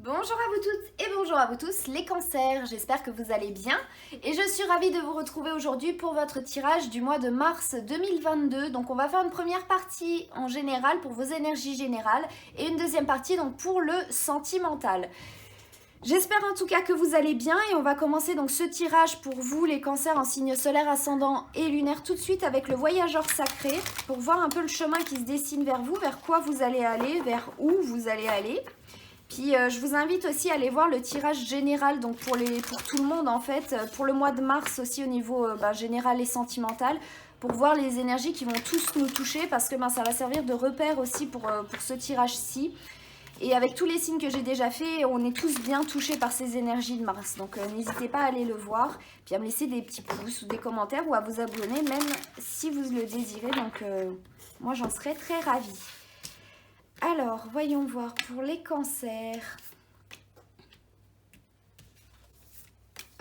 Bonjour à vous toutes et bonjour à vous tous les cancers, j'espère que vous allez bien et je suis ravie de vous retrouver aujourd'hui pour votre tirage du mois de mars 2022. Donc on va faire une première partie en général pour vos énergies générales et une deuxième partie donc pour le sentimental. J'espère en tout cas que vous allez bien et on va commencer donc ce tirage pour vous les cancers en signe solaire, ascendant et lunaire tout de suite avec le voyageur sacré pour voir un peu le chemin qui se dessine vers vous, vers quoi vous allez aller, vers où vous allez aller. Puis je vous invite aussi à aller voir le tirage général, donc pour tout le monde en fait, pour le mois de mars aussi au niveau général et sentimental, pour voir les énergies qui vont tous nous toucher, parce que ça va servir de repère aussi pour ce tirage-ci. Et avec tous les signes que j'ai déjà fait, on est tous bien touchés par ces énergies de Mars. Donc n'hésitez pas à aller le voir, puis à me laisser des petits pouces ou des commentaires ou à vous abonner, même si vous le désirez. Donc moi j'en serais très ravie. Alors, voyons voir pour les cancers.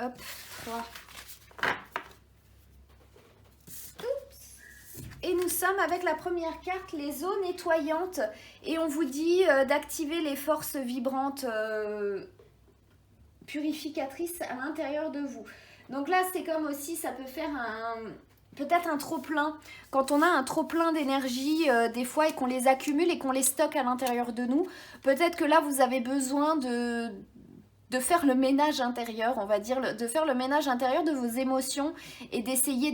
Hop, 3. Oups. Et nous sommes avec la première carte, les eaux nettoyantes. Et on vous dit d'activer les forces vibrantes purificatrices à l'intérieur de vous. Donc là, c'est comme aussi, ça peut faire peut-être un trop-plein. Quand on a un trop-plein d'énergie, des fois, et qu'on les accumule et qu'on les stocke à l'intérieur de nous, peut-être que là, vous avez besoin de faire le ménage intérieur, on va dire, de faire le ménage intérieur de vos émotions et d'essayer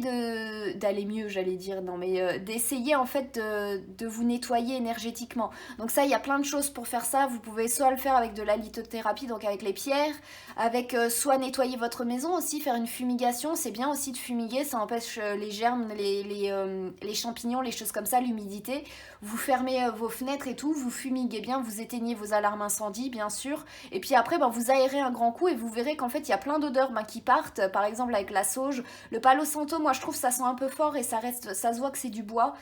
d'aller mieux, j'allais dire, non mais d'essayer en fait de vous nettoyer énergétiquement. Donc ça, il y a plein de choses pour faire ça. Vous pouvez soit le faire avec de la lithothérapie, donc avec les pierres, avec soit nettoyer votre maison aussi, faire une fumigation. C'est bien aussi de fumiguer, ça empêche les germes, les champignons, les choses comme ça, l'humidité. Vous fermez vos fenêtres et tout, vous fumiguez bien, vous éteignez vos alarmes incendie, bien sûr. Et puis après, vous aérez un grand coup et vous verrez qu'en fait il y a plein d'odeurs qui partent, par exemple avec la sauge, le palo santo, moi je trouve ça sent un peu fort et ça se voit que c'est du bois.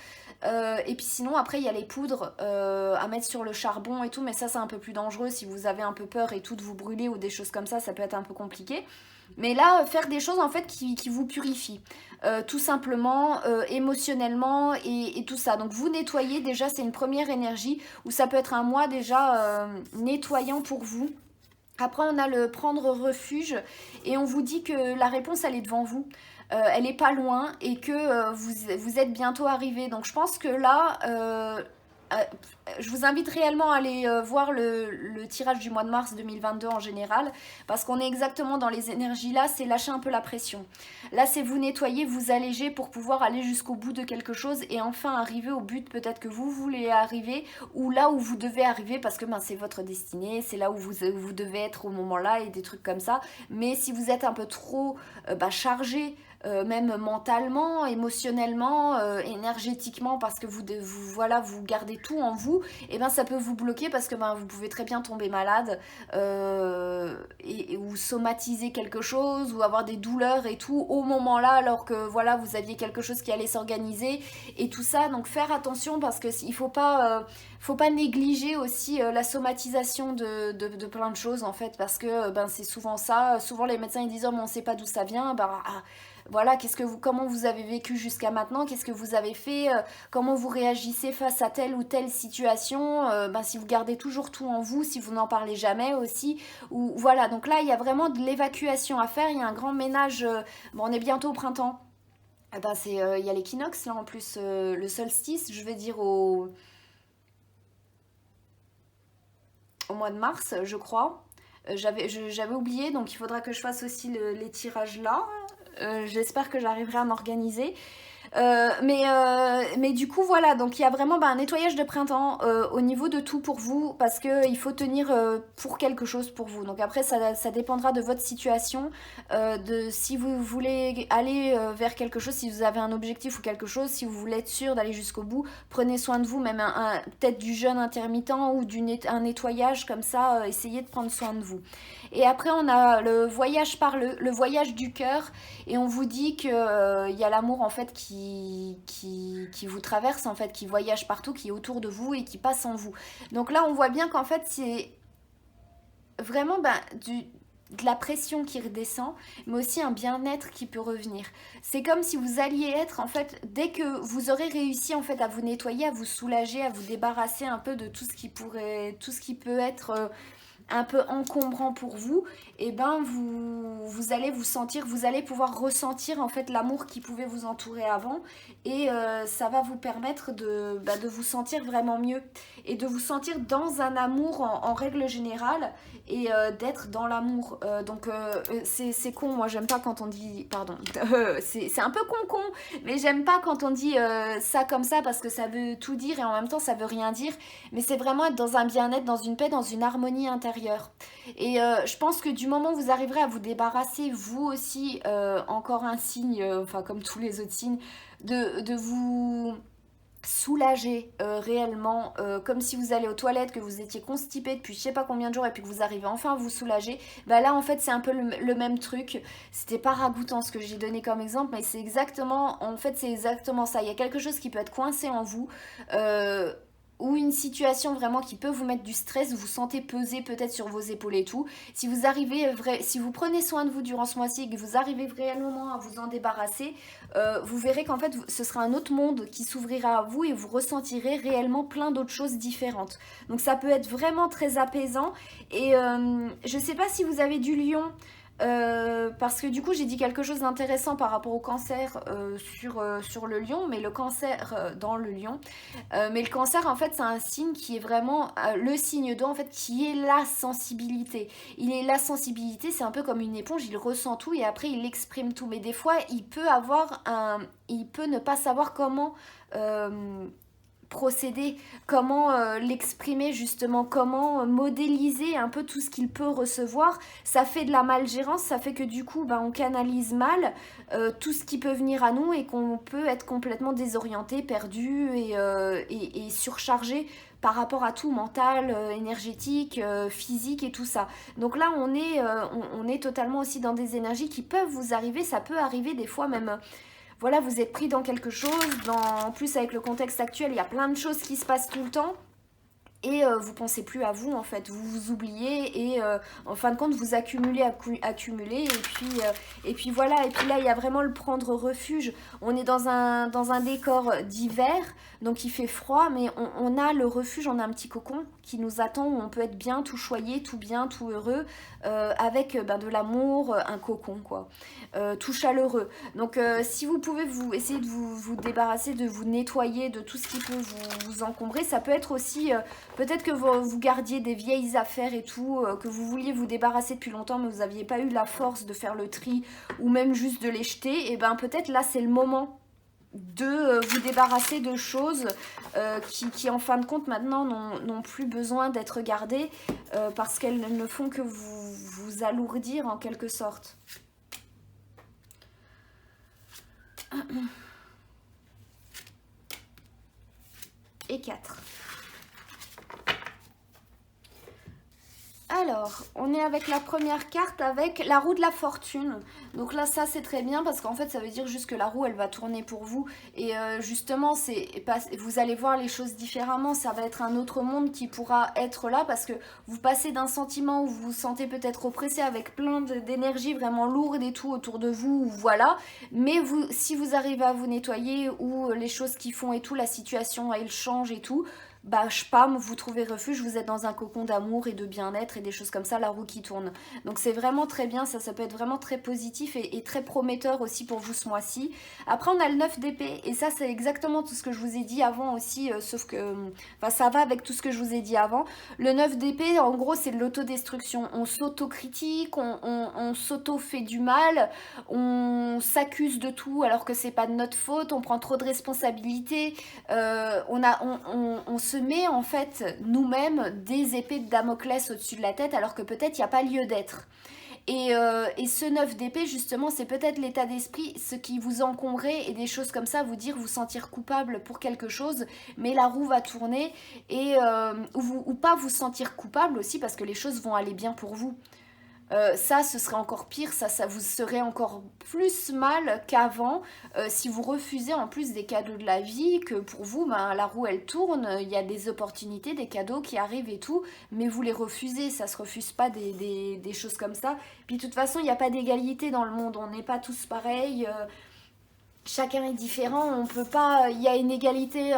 Et puis sinon après il y a les poudres à mettre sur le charbon et tout, mais ça c'est un peu plus dangereux si vous avez un peu peur et tout de vous brûler ou des choses comme ça peut être un peu compliqué. Mais là, faire des choses en fait qui vous purifient, tout simplement, émotionnellement et tout ça. Donc vous nettoyez déjà, c'est une première énergie où ça peut être un mois déjà nettoyant pour vous. Après, on a le prendre refuge et on vous dit que la réponse, elle est devant vous. Elle n'est pas loin et que vous êtes bientôt arrivé. Donc, je pense que là, je vous invite réellement à aller voir le tirage du mois de mars 2022 en général, parce qu'on est exactement dans les énergies là, c'est lâcher un peu la pression. Là, c'est vous nettoyer, vous alléger pour pouvoir aller jusqu'au bout de quelque chose et enfin arriver au but peut-être que vous voulez arriver, ou là où vous devez arriver, parce que c'est votre destinée, c'est là où vous devez être au moment là et des trucs comme ça. Mais si vous êtes un peu trop chargé, même mentalement, émotionnellement, énergétiquement, parce que vous gardez tout en vous, et ça peut vous bloquer parce que vous pouvez très bien tomber malade ou somatiser quelque chose ou avoir des douleurs et tout au moment là, alors que vous aviez quelque chose qui allait s'organiser et tout ça. Donc faire attention, parce que il faut pas négliger aussi la somatisation de plein de choses en fait, parce que c'est souvent ça. Souvent les médecins ils disent oh mais on sait pas d'où ça vient. Voilà, comment vous avez vécu jusqu'à maintenant, qu'est-ce que vous avez fait, comment vous réagissez face à telle ou telle situation, si vous gardez toujours tout en vous, si vous n'en parlez jamais aussi, ou voilà. Donc là il y a vraiment de l'évacuation à faire, il y a un grand ménage. On est bientôt au printemps, il y a l'équinoxe là en plus, le solstice, je vais dire au mois de mars, je crois. J'avais oublié, donc il faudra que je fasse aussi les tirages là. J'espère que j'arriverai à m'organiser. Mais du coup voilà, donc il y a vraiment un nettoyage de printemps au niveau de tout pour vous, parce qu'il faut tenir pour quelque chose pour vous. Donc après ça dépendra de votre situation, de si vous voulez aller vers quelque chose, si vous avez un objectif ou quelque chose, si vous voulez être sûr d'aller jusqu'au bout, prenez soin de vous, même peut-être du jeûne intermittent ou un nettoyage comme ça, essayez de prendre soin de vous. Et après on a le voyage le voyage du cœur, et on vous dit que y a l'amour en fait qui vous traverse, en fait, qui voyage partout, qui est autour de vous et qui passe en vous. Donc là on voit bien qu'en fait c'est vraiment de la pression qui redescend, mais aussi un bien-être qui peut revenir. C'est comme si vous alliez être, en fait, dès que vous aurez réussi en fait à vous nettoyer, à vous soulager, à vous débarrasser un peu de tout ce qui peut être un peu encombrant pour vous, et ben vous allez vous sentir, vous allez pouvoir ressentir en fait l'amour qui pouvait vous entourer avant, et ça va vous permettre de vous sentir vraiment mieux et de vous sentir dans un amour en règle générale, et d'être dans l'amour. C'est con, moi j'aime pas quand on dit, pardon, c'est un peu con, mais j'aime pas quand on dit ça comme ça, parce que ça veut tout dire et en même temps ça veut rien dire, mais c'est vraiment être dans un bien-être, dans une paix, dans une harmonie intérieure. Et je pense que du moment où vous arriverez à vous débarrasser, vous aussi, encore un signe, enfin comme tous les autres signes, de vous soulager réellement, comme si vous allez aux toilettes, que vous étiez constipé depuis je sais pas combien de jours et puis que vous arrivez enfin à vous soulager, bah là en fait c'est un peu le même truc. C'était pas ragoûtant ce que j'ai donné comme exemple, mais c'est exactement, en fait c'est exactement ça. Il y a quelque chose qui peut être coincé en vous, euh, ou une situation vraiment qui peut vous mettre du stress, vous vous sentez peser peut-être sur vos épaules et tout. Si vous arrivez, si vous prenez soin de vous durant ce mois-ci et que vous arrivez réellement à vous en débarrasser, vous verrez qu'en fait ce sera un autre monde qui s'ouvrira à vous et vous ressentirez réellement plein d'autres choses différentes. Donc ça peut être vraiment très apaisant. Et je sais pas si vous avez du lion. Parce que du coup j'ai dit quelque chose d'intéressant par rapport au cancer, sur le lion, mais le cancer dans le lion, mais le cancer en fait c'est un signe qui est vraiment le signe d'eau en fait, qui est la sensibilité. Il est la sensibilité, c'est un peu comme une éponge, il ressent tout et après il exprime tout, mais des fois il peut ne pas savoir comment procéder, comment l'exprimer justement, comment modéliser un peu tout ce qu'il peut recevoir. Ça fait de la malgérance, ça fait que du coup on canalise mal tout ce qui peut venir à nous et qu'on peut être complètement désorienté, perdu et surchargé par rapport à tout, mental, énergétique, physique et tout ça. Donc là on est totalement aussi dans des énergies qui peuvent vous arriver, ça peut arriver des fois même, voilà, vous êtes pris dans quelque chose, en plus avec le contexte actuel, il y a plein de choses qui se passent tout le temps. Et vous pensez plus à vous en fait, vous vous oubliez et en fin de compte vous accumulez, et puis voilà, et puis là il y a vraiment le prendre refuge. On est dans un décor d'hiver, donc il fait froid, mais on a le refuge, on a un petit cocon qui nous attend où on peut être bien, tout choyé, tout bien, tout heureux, avec de l'amour, un cocon quoi, tout chaleureux. Donc si vous pouvez essayer de vous débarrasser, de vous nettoyer de tout ce qui peut vous encombrer, ça peut être aussi peut-être que vous gardiez des vieilles affaires et tout, que vous vouliez vous débarrasser depuis longtemps, mais vous n'aviez pas eu la force de faire le tri ou même juste de les jeter. Et ben peut-être là c'est le moment de vous débarrasser de choses qui en fin de compte maintenant n'ont plus besoin d'être gardées, parce qu'elles ne font que vous alourdir en quelque sorte. Et 4. Alors, on est avec la première carte, avec la roue de la fortune. Donc là, ça c'est très bien parce qu'en fait, ça veut dire juste que la roue, elle va tourner pour vous. Et justement, vous allez voir les choses différemment. Ça va être un autre monde qui pourra être là parce que vous passez d'un sentiment où vous vous sentez peut-être oppressé avec plein d'énergie vraiment lourde et tout autour de vous, voilà. Mais si vous arrivez à vous nettoyer, ou les choses qui font et tout, la situation, elle change et tout, vous trouvez refuge, vous êtes dans un cocon d'amour et de bien-être et des choses comme ça, la roue qui tourne. Donc c'est vraiment très bien, ça peut être vraiment très positif et très prometteur aussi pour vous ce mois-ci. Après on a le 9 d'épée et ça c'est exactement tout ce que je vous ai dit avant aussi, sauf que ça va avec tout ce que je vous ai dit avant. Le 9 d'épée en gros c'est de l'autodestruction, on s'autocritique, on s'auto-fait du mal, on s'accuse de tout alors que c'est pas de notre faute, on prend trop de responsabilités, on se met en fait nous-mêmes des épées de Damoclès au-dessus de la tête alors que peut-être il n'y a pas lieu d'être. Et ce 9 d'épée justement c'est peut-être l'état d'esprit, ce qui vous encombrait et des choses comme ça, vous sentir coupable pour quelque chose, mais la roue va tourner et ou pas vous sentir coupable aussi parce que les choses vont aller bien pour vous. Ça ce serait encore pire, ça vous serait encore plus mal qu'avant si vous refusez en plus des cadeaux de la vie, que pour vous la roue elle tourne, il y a des opportunités, des cadeaux qui arrivent et tout, mais vous les refusez, ça se refuse pas des choses comme ça. Puis de toute façon il n'y a pas d'égalité dans le monde, on n'est pas tous pareils, chacun est différent, on peut pas, il y a une égalité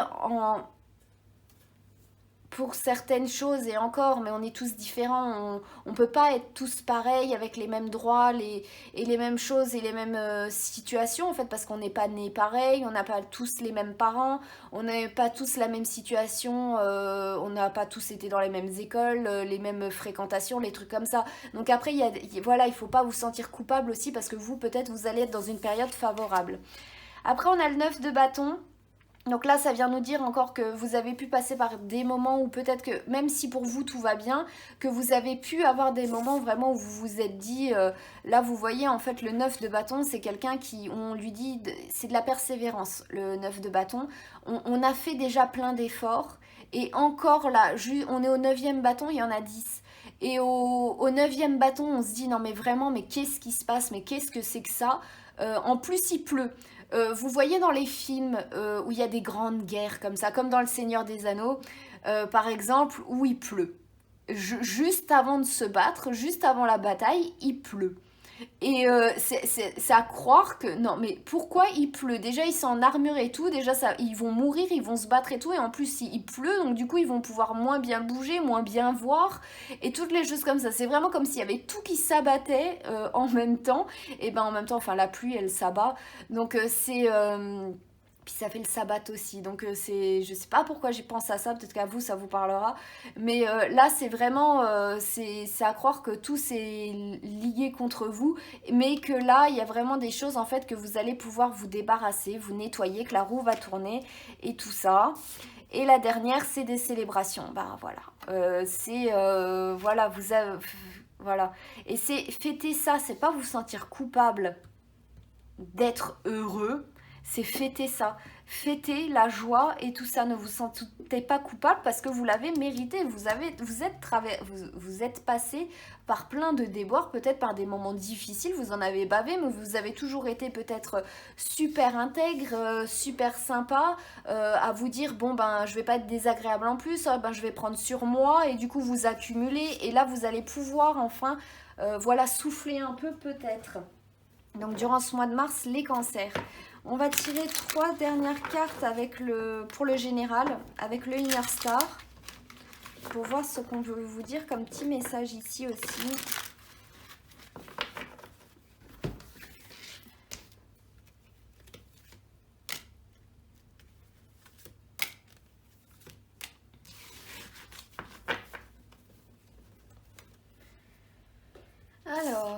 pour certaines choses et encore, mais on est tous différents, on peut pas être tous pareils avec les mêmes droits et les mêmes choses et les mêmes situations en fait, parce qu'on n'est pas nés pareil, on n'a pas tous les mêmes parents, on n'a pas tous la même situation, on n'a pas tous été dans les mêmes écoles, les mêmes fréquentations, les trucs comme ça. Donc après, voilà, il faut pas vous sentir coupable aussi parce que vous, peut-être, vous allez être dans une période favorable. Après, on a le 9 de bâton. Donc là, ça vient nous dire encore que vous avez pu passer par des moments où peut-être que, même si pour vous tout va bien, que vous avez pu avoir des moments vraiment où vous vous êtes dit, là vous voyez en fait le 9 de bâton, c'est quelqu'un qui, on lui dit, c'est de la persévérance, le 9 de bâton. On a fait déjà plein d'efforts et encore là, on est au 9e bâton, il y en a 10. Et au 9e bâton, on se dit, non mais vraiment, mais qu'est-ce qui se passe, mais qu'est-ce que c'est que ça en plus, il pleut. Vous voyez dans les films où il y a des grandes guerres comme ça, comme dans Le Seigneur des Anneaux, par exemple, où il pleut. Juste avant de se battre, juste avant la bataille, il pleut. Et c'est à croire que... Non, mais pourquoi il pleut? Déjà, ils sont en armure et tout. Déjà, ils vont mourir, ils vont se battre et tout. Et en plus, il pleut. Donc, du coup, ils vont pouvoir moins bien bouger, moins bien voir. Et toutes les choses comme ça. C'est vraiment comme s'il y avait tout qui s'abattait en même temps. Et ben en même temps, enfin, la pluie, elle s'abat. Donc, puis ça fait le sabbat aussi, donc je sais pas pourquoi j'ai pensé à ça, peut-être qu'à vous ça vous parlera, mais là c'est vraiment, c'est à croire que tout s'est lié contre vous, mais que là il y a vraiment des choses en fait que vous allez pouvoir vous débarrasser, vous nettoyer, que la roue va tourner et tout ça. Et la dernière c'est des célébrations, ben voilà, voilà, voilà, et c'est fêter ça, c'est pas vous sentir coupable d'être heureux, c'est fêter ça, fêter la joie et tout ça. Ne vous sentez pas coupable parce que vous l'avez mérité. Vous êtes passé par plein de déboires, peut-être par des moments difficiles, vous en avez bavé, mais vous avez toujours été peut-être super intègre, super sympa, à vous dire bon ben je vais pas être désagréable en plus, ben je vais prendre sur moi et du coup vous accumulez et là vous allez pouvoir enfin voilà souffler un peu peut-être. Donc durant ce mois de mars, les cancers. On va tirer 3 dernières cartes pour le général, avec le Inner Star, pour voir ce qu'on veut vous dire comme petit message ici aussi. Alors...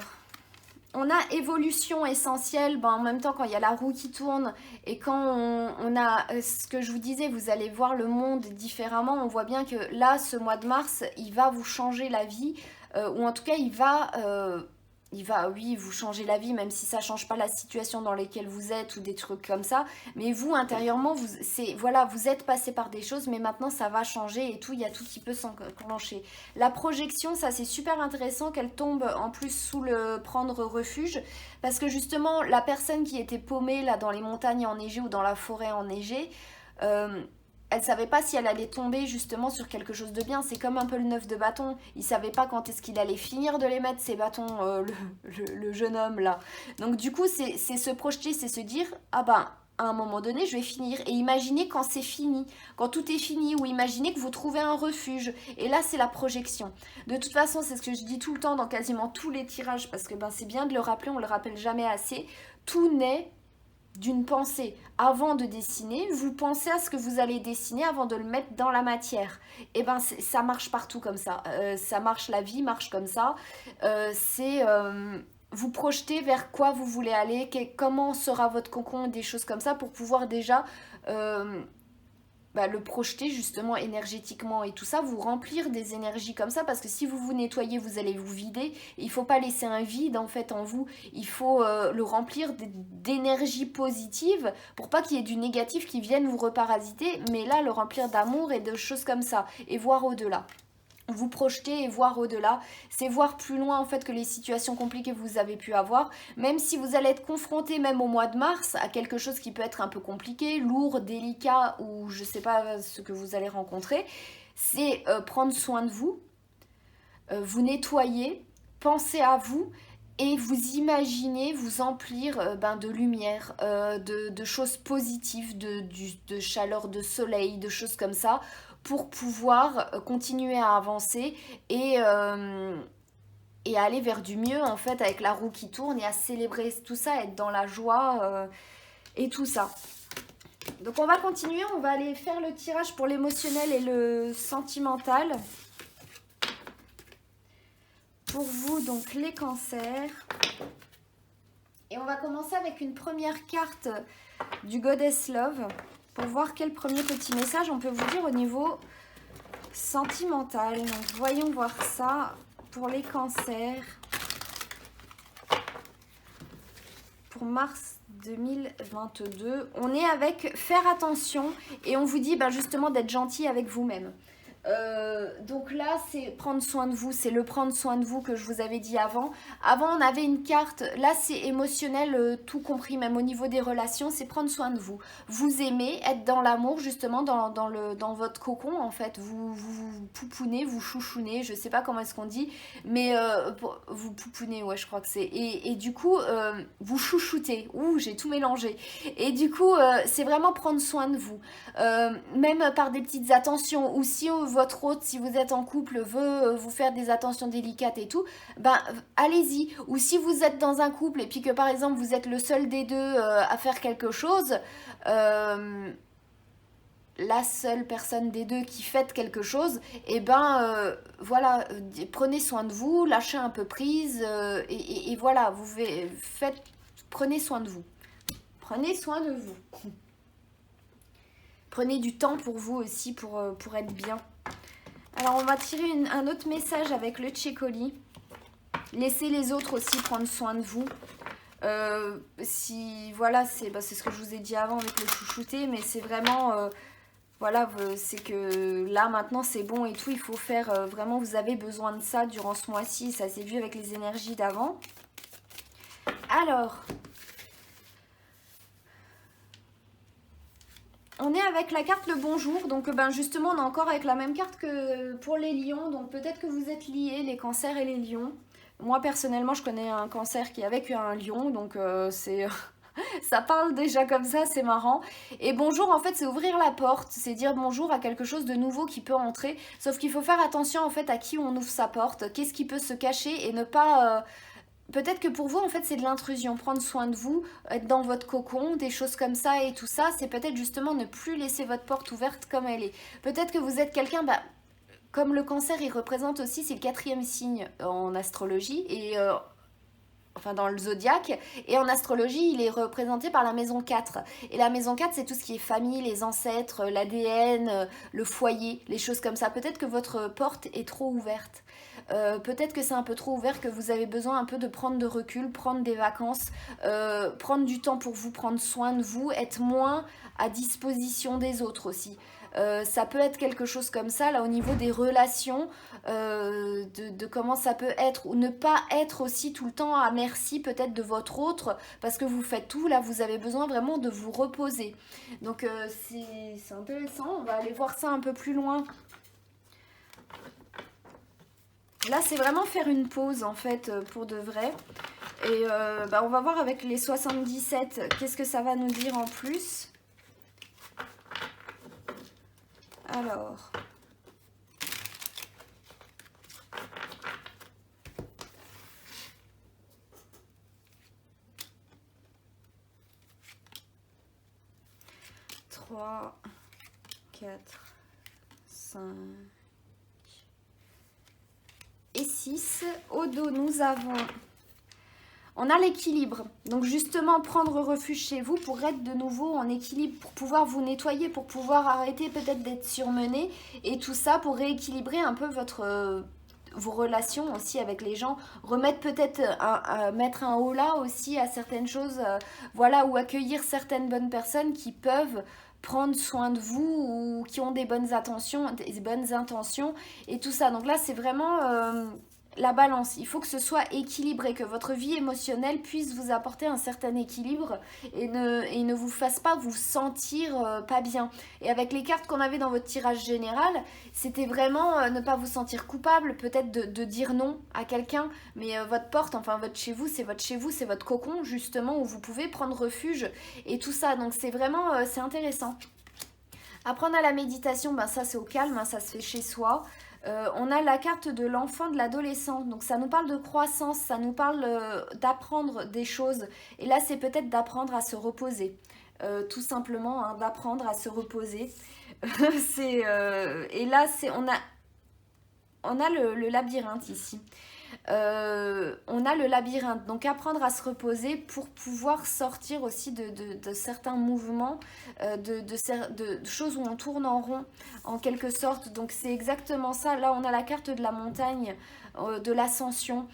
On a évolution essentielle, ben en même temps quand il y a la roue qui tourne et quand on a ce que je vous disais, vous allez voir le monde différemment. On voit bien que là, ce mois de mars, il va vous changer la vie, ou en tout cas il va, oui, vous changer la vie, même si ça change pas la situation dans laquelle vous êtes ou des trucs comme ça. Mais vous, intérieurement, voilà, vous êtes passé par des choses, mais maintenant ça va changer et tout, il y a tout qui peut s'enclencher. La projection, ça c'est super intéressant qu'elle tombe en plus sous le prendre refuge, parce que justement, la personne qui était paumée là dans les montagnes enneigées ou dans la forêt enneigée, elle savait pas si elle allait tomber justement sur quelque chose de bien. C'est comme un peu le 9 de bâton. Il savait pas quand est-ce qu'il allait finir de les mettre, ces bâtons, le jeune homme là. Donc du coup, c'est se projeter, c'est se dire, ah ben, à un moment donné, je vais finir. Et imaginez quand c'est fini, quand tout est fini, ou imaginez que vous trouvez un refuge. Et là, c'est la projection. De toute façon, c'est ce que je dis tout le temps dans quasiment tous les tirages, parce que ben, c'est bien de le rappeler, on le rappelle jamais assez. Tout naît d'une pensée. Avant de dessiner, vous pensez à ce que vous allez dessiner avant de le mettre dans la matière. Et ben ça marche partout comme ça. Ça marche, la vie marche comme ça. Vous projetez vers quoi vous voulez aller, comment sera votre cocon, des choses comme ça pour pouvoir déjà le projeter justement énergétiquement et tout ça, vous remplir des énergies comme ça, parce que si vous vous nettoyez, vous allez vous vider. Il ne faut pas laisser un vide en fait en vous, il faut le remplir d'énergie positive pour pas qu'il y ait du négatif qui vienne vous reparasiter, mais là le remplir d'amour et de choses comme ça et voir au-delà. Vous projeter et voir au-delà, c'est voir plus loin en fait que les situations compliquées que vous avez pu avoir, même si vous allez être confronté même au mois de mars à quelque chose qui peut être un peu compliqué, lourd, délicat ou je sais pas ce que vous allez rencontrer, c'est prendre soin de vous, vous nettoyer, penser à vous et vous imaginez vous emplir de lumière, de choses positives, de chaleur, de soleil, de choses comme ça, pour pouvoir continuer à avancer et aller vers du mieux en fait avec la roue qui tourne et à célébrer tout ça, être dans la joie et tout ça. Donc on va continuer, on va aller faire le tirage pour l'émotionnel et le sentimental. Pour vous, donc les cancers. Et on va commencer avec une première carte du Goddess Love pour voir quel premier petit message on peut vous dire au niveau sentimental. Donc voyons voir ça pour les cancers pour mars 2022. On est avec faire attention et on vous dit justement d'être gentil avec vous-même. Donc là c'est prendre soin de vous, c'est le prendre soin de vous que je vous avais dit avant. Avant on avait une carte, là c'est émotionnel tout compris, même au niveau des relations, c'est prendre soin de vous. Vous aimez, être dans l'amour justement, dans votre cocon en fait, vous poupounez, vous chouchounez, je sais pas comment est-ce qu'on dit, mais vous poupounez, ouais je crois que c'est, et du coup vous chouchoutez, ouh j'ai tout mélangé, et du coup c'est vraiment prendre soin de vous, même par des petites attentions, ou si votre hôte, si vous êtes en couple, veut vous faire des attentions délicates et tout, allez-y. Ou si vous êtes dans un couple et puis que par exemple vous êtes le seul des deux à faire quelque chose, la seule personne des deux qui fait quelque chose, et voilà, prenez soin de vous, lâchez un peu prise et voilà, prenez soin de vous. Prenez soin de vous. Prenez du temps pour vous aussi pour être bien. Alors on va tirer un autre message avec le Tchécoli. Laissez les autres aussi prendre soin de vous. Voilà, c'est ce que je vous ai dit avant avec le chouchouté, mais c'est vraiment voilà, c'est que là maintenant c'est bon et tout, il faut faire vraiment, vous avez besoin de ça durant ce mois-ci, ça s'est vu avec les énergies d'avant. Alors, on est avec la carte le bonjour, donc justement on est encore avec la même carte que pour les lions, donc peut-être que vous êtes liés, les cancers et les lions. Moi personnellement je connais un cancer qui est avec un lion, donc c'est... ça parle déjà comme ça, c'est marrant. Et bonjour en fait c'est ouvrir la porte, c'est dire bonjour à quelque chose de nouveau qui peut entrer, sauf qu'il faut faire attention en fait à qui on ouvre sa porte, qu'est-ce qui peut se cacher et ne pas... Peut-être que pour vous, en fait, c'est de l'intrusion, prendre soin de vous, être dans votre cocon, des choses comme ça et tout ça, c'est peut-être justement ne plus laisser votre porte ouverte comme elle est. Peut-être que vous êtes quelqu'un, comme le cancer, il représente aussi, c'est le 4e signe en astrologie, et enfin dans le zodiaque, et en astrologie, il est représenté par la maison 4. Et la maison 4, c'est tout ce qui est famille, les ancêtres, l'ADN, le foyer, les choses comme ça. Peut-être que votre porte est trop ouverte. Peut-être que c'est un peu trop ouvert, que vous avez besoin un peu de prendre de recul, prendre des vacances, prendre du temps pour vous, prendre soin de vous, être moins à disposition des autres aussi. Ça peut être quelque chose comme ça, là au niveau des relations, de comment ça peut être, ou ne pas être aussi tout le temps à merci peut-être de votre autre, parce que vous faites tout, là vous avez besoin vraiment de vous reposer. Donc c'est intéressant, on va aller voir ça un peu plus loin. Là, c'est vraiment faire une pause, en fait, pour de vrai. Et on va voir avec les 77, qu'est-ce que ça va nous dire en plus. Alors... Trois, 4, 5... et 6. Au dos, nous avons... On a l'équilibre. Donc justement, prendre refuge chez vous pour être de nouveau en équilibre, pour pouvoir vous nettoyer, pour pouvoir arrêter peut-être d'être surmené. Et tout ça pour rééquilibrer un peu vos relations aussi avec les gens. Remettre peut-être, mettre un holà aussi à certaines choses. Voilà, ou accueillir certaines bonnes personnes qui peuvent prendre soin de vous ou qui ont des bonnes intentions et tout ça. Donc là, c'est vraiment la balance. Il faut que ce soit équilibré, que votre vie émotionnelle puisse vous apporter un certain équilibre et ne vous fasse pas vous sentir pas bien. Et avec les cartes qu'on avait dans votre tirage général, c'était vraiment ne pas vous sentir coupable, peut-être de dire non à quelqu'un, mais votre porte, enfin votre chez vous, c'est votre cocon justement où vous pouvez prendre refuge et tout ça. Donc c'est vraiment, c'est intéressant. Apprendre à la méditation, ben ça c'est au calme, hein, ça se fait chez soi. On a la carte de l'enfant, de l'adolescent. Donc ça nous parle de croissance, ça nous parle d'apprendre des choses. Et là c'est peut-être d'apprendre à se reposer. Tout simplement, hein, d'apprendre à se reposer. Et là on a le labyrinthe ici. On a le labyrinthe, donc apprendre à se reposer pour pouvoir sortir aussi de certains mouvements, de choses où on tourne en rond en quelque sorte. Donc c'est exactement ça. Là on a la carte de la montagne, de l'ascension.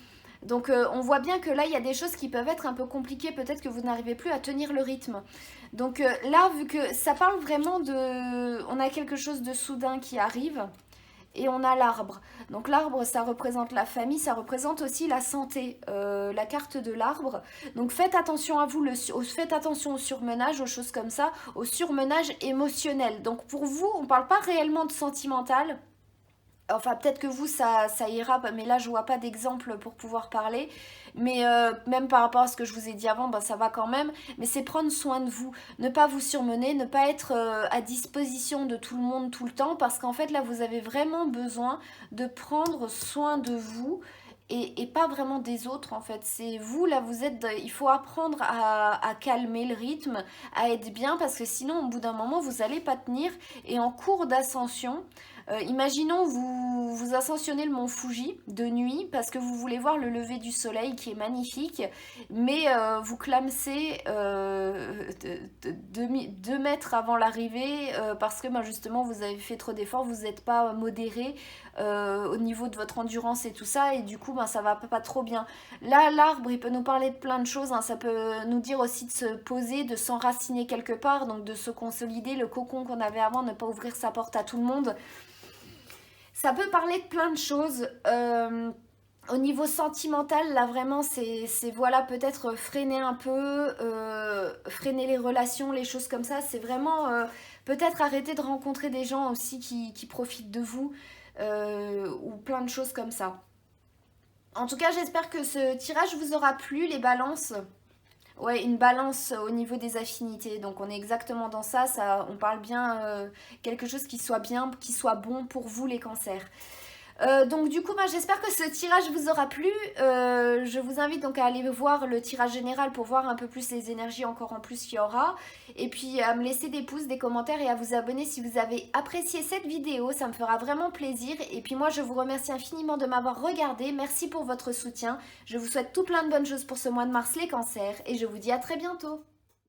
Donc on voit bien que là il y a des choses qui peuvent être un peu compliquées, peut-être que vous n'arrivez plus à tenir le rythme. Donc là vu que ça parle vraiment de... On a quelque chose de soudain qui arrive. Et on a l'arbre. Donc l'arbre, ça représente la famille, ça représente aussi la santé, la carte de l'arbre. Donc faites attention à vous, faites attention au surmenage, aux choses comme ça, au surmenage émotionnel. Donc pour vous, on ne parle pas réellement de sentimental. Enfin, peut-être que vous, ça ira, mais là, je vois pas d'exemple pour pouvoir parler. Mais même par rapport à ce que je vous ai dit avant, ben, ça va quand même. Mais c'est prendre soin de vous. Ne pas vous surmener, ne pas être à disposition de tout le monde tout le temps. Parce qu'en fait, là, vous avez vraiment besoin de prendre soin de vous. Et pas vraiment des autres en fait, c'est vous là, vous êtes, il faut apprendre à calmer le rythme, à être bien parce que sinon au bout d'un moment vous n'allez pas tenir et en cours d'ascension, imaginons vous ascensionnez le mont Fuji de nuit parce que vous voulez voir le lever du soleil qui est magnifique, mais vous clamsez 2 mètres avant l'arrivée parce que ben, justement vous avez fait trop d'efforts, vous n'êtes pas modéré au niveau de votre endurance et tout ça, et du coup ben, ça va pas trop bien. Là l'arbre il peut nous parler de plein de choses, hein. Ça peut nous dire aussi de se poser, de s'enraciner quelque part, donc de se consolider, le cocon qu'on avait avant, ne pas ouvrir sa porte à tout le monde. Ça peut parler de plein de choses. Au niveau sentimental, là vraiment, c'est voilà, peut-être freiner un peu, freiner les relations, les choses comme ça. C'est vraiment peut-être arrêter de rencontrer des gens aussi qui profitent de vous ou plein de choses comme ça. En tout cas, j'espère que ce tirage vous aura plu, les balances. Ouais, une balance au niveau des affinités. Donc on est exactement dans ça, on parle bien quelque chose qui soit bien, qui soit bon pour vous les cancers. Donc du coup, j'espère que ce tirage vous aura plu. Je vous invite donc à aller voir le tirage général pour voir un peu plus les énergies encore en plus qu'il y aura. Et puis à me laisser des pouces, des commentaires et à vous abonner si vous avez apprécié cette vidéo. Ça me fera vraiment plaisir. Et puis moi, je vous remercie infiniment de m'avoir regardé. Merci pour votre soutien. Je vous souhaite tout plein de bonnes choses pour ce mois de mars les cancers. Et je vous dis à très bientôt.